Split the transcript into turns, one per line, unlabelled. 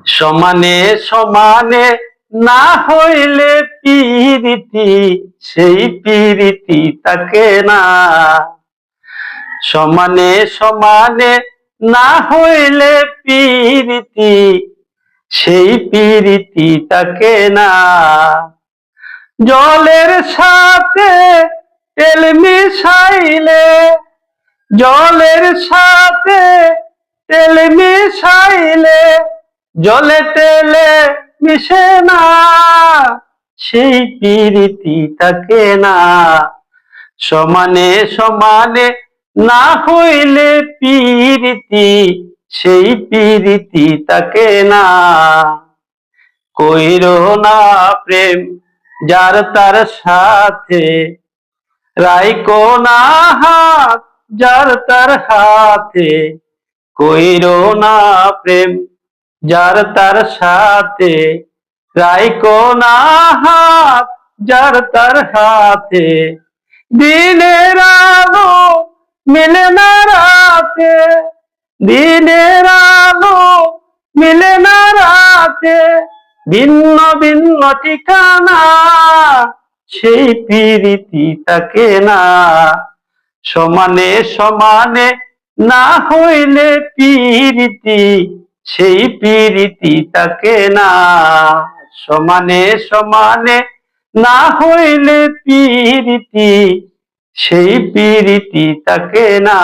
সমানে সমানে না হইলে পিরিতি, সেই পিরিতি থাকে না। সমানে সমানে না হইলে পিরিতি, সেই পিরিতি থাকে না। জলের সাথে তেল মিশাইলে, জলের সাথে তেল মিশাইলে জলে তেলে মিশে না, সেই পিরিতি থাকে না। সমানে সমানে না হইলে পিরিতি, সেই পিরিতি থাকে না। কইরো না প্রেম যার তার সাথে, রাইখো না হাত যার তার হাতে। কইরো না প্রেম যার তার সাথে, রাইখো না হাত যার তার হাতে। দিনের আলো মিলে না রাতে, দিনের আলো মিলে না রাতে, ভিন্ন ভিন্ন ঠিকানা, সেই পিরিতি থাকে না। সমানে সমানে না হইলে পিরিতি, সেই পিরিতি থাকে না। সমানে সমানে না হইলে পিরিতি, সেই পিরিতি থাকে না।